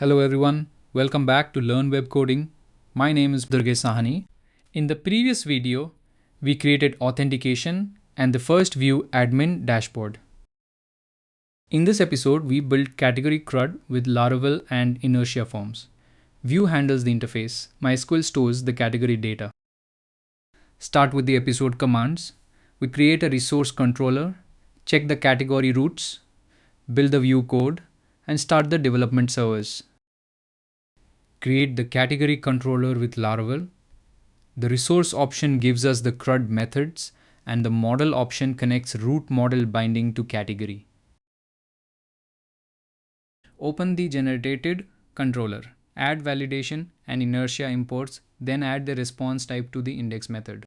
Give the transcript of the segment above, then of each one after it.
Hello everyone, welcome back to Learn Web Coding. My name is Durgesh Sahani. In the previous video, we created authentication and the first Vue admin dashboard. In this episode, we built category Crud with Laravel and Inertia forms. Vue handles the interface. MySQL stores the category data. Start with the episode commands. We create a resource controller, check the category roots, build the Vue code, and start the development servers. Create the category controller with Laravel. The resource option gives us the CRUD methods, and the model option connects root model binding to category. Open the generated controller, add validation and inertia imports, then add the response type to the index method.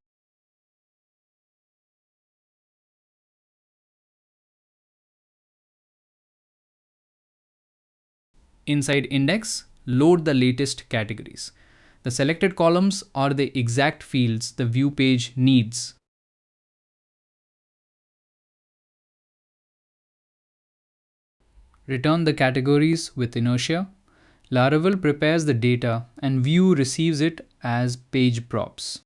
Inside index, load the latest categories. The selected columns are the exact fields the Vue page needs. Return the categories with inertia. Laravel prepares the data and Vue receives it as page props.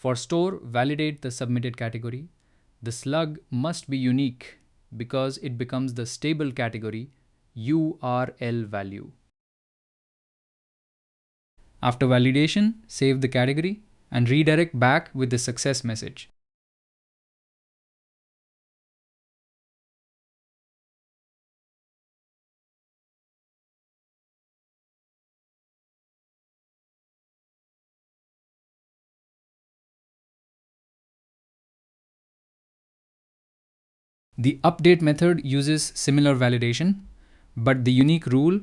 For store, validate the submitted category. The slug must be unique because it becomes the stable category URL value. After validation, save the category and redirect back with the success message. The update method uses similar validation, but the unique rule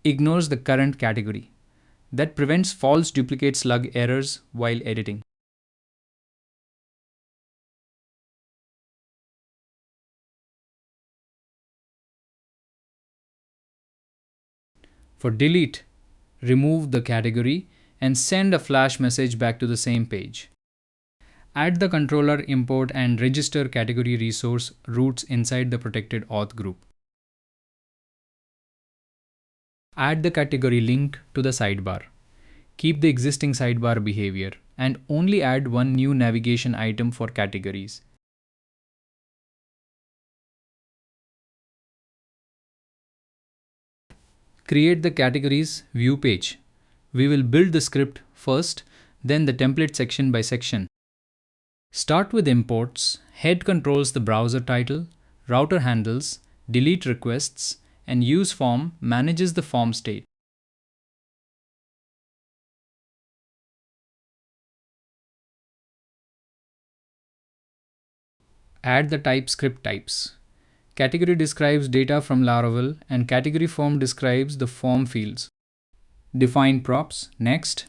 ignores the current category. That prevents false duplicate slug errors while editing. For delete, remove the category and send a flash message back to the same page. Add the controller import and register category resource roots inside the protected auth group. Add the category link to the sidebar. Keep the existing sidebar behavior and only add one new navigation item for categories. Create the categories view page. We will build the script first, then the template section by section. Start with imports. Head controls the browser title, router handles, delete requests, and useForm manages the form state. Add the TypeScript types. Category describes data from Laravel and category form describes the form fields. Define props. Next.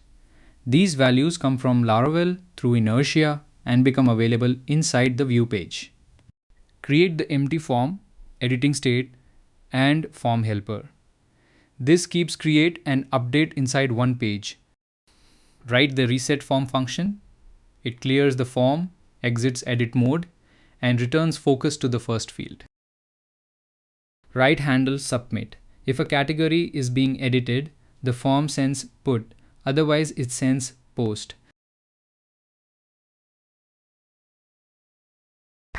These values come from Laravel through inertia and become available inside the Vue page. Create the empty form, editing state, and form helper. This keeps create and update inside one page. Write the reset form function. It clears the form, exits edit mode, and returns focus to the first field. Write handle submit. If a category is being edited, the form sends put, otherwise it sends post.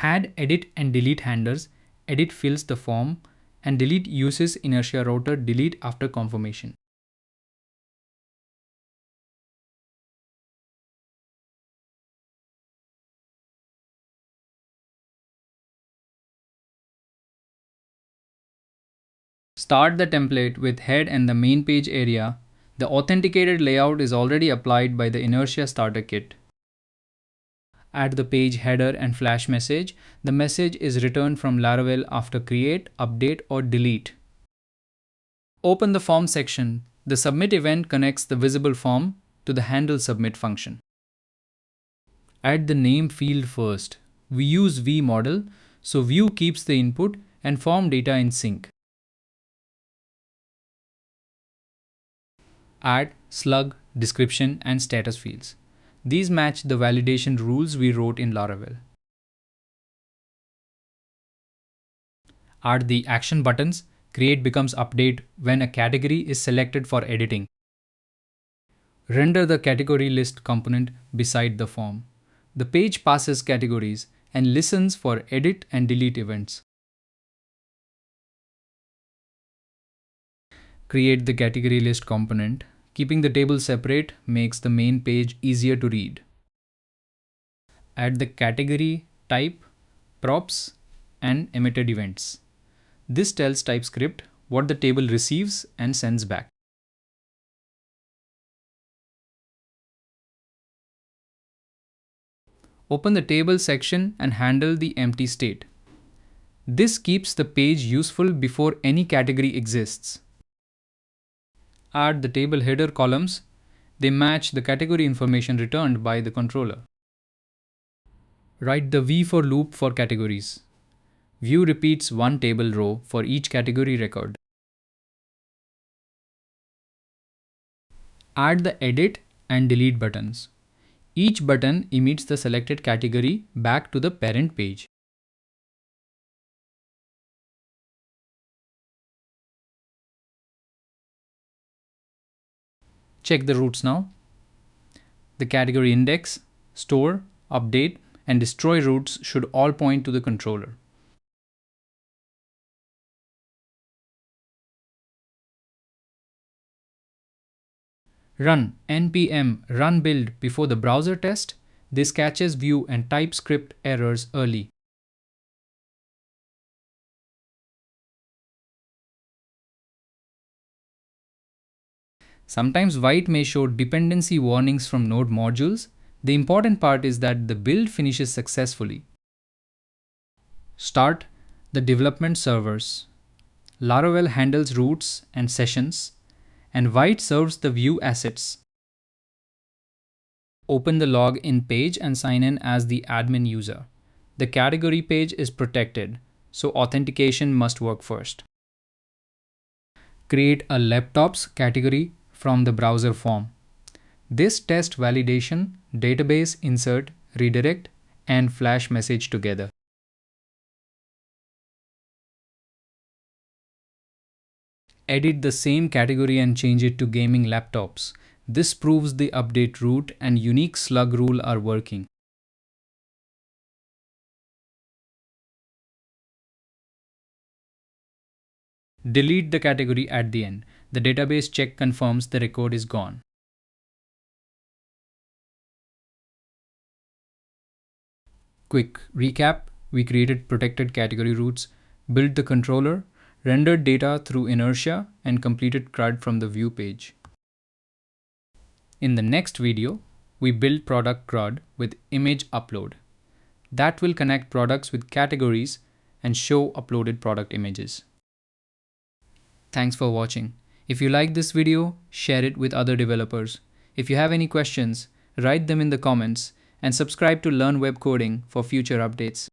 Add edit and delete handlers. Edit fills the form and delete uses inertia router delete after confirmation. Start the template with head and the main page area. The authenticated layout is already applied by the Inertia starter kit. Add the page header and flash message. The message is returned from Laravel after create, update, or delete. Open the form section. The submit event connects the visible form to the handle submit function. Add the name field first. We use vModel, so Vue keeps the input and form data in sync. Add slug, description, and status fields. These match the validation rules we wrote in Laravel. Add the action buttons. Create becomes update when a category is selected for editing. Render the category list component beside the form. The page passes categories and listens for edit and delete events. Create the category list component. Keeping the table separate makes the main page easier to read. Add the category type, props, and emitted events. This tells TypeScript what the table receives and sends back. Open the table section and handle the empty state. This keeps the page useful before any category exists. Add the table header columns. They match the category information returned by the controller. Write the V for loop for categories. View repeats one table row for each category record. Add the edit and delete buttons. Each button emits the selected category back to the parent page. Check the routes now. The category index, store, update, and destroy routes should all point to the controller. Run npm run build before the browser test. This catches Vue and TypeScript errors early. Sometimes White may show dependency warnings from node modules. The important part is that the build finishes successfully. Start the development servers. Laravel handles routes and sessions, and White serves the Vue assets. Open the login page and sign in as the admin user. The category page is protected, so authentication must work first. Create a laptops category from the browser form. This tests validation, database insert, redirect, and flash message together. Edit the same category and change it to gaming laptops. This proves the update route and unique slug rule are working. Delete the category at the end. The database check confirms the record is gone. Quick recap: we created protected category routes, built the controller, rendered data through Inertia, and completed Crud from the Vue page. In the next video, we build product Crud with image upload. That will connect products with categories and show uploaded product images. Thanks for watching. If you like this video, share it with other developers. If you have any questions, write them in the comments and subscribe to Learn Web Coding for future updates.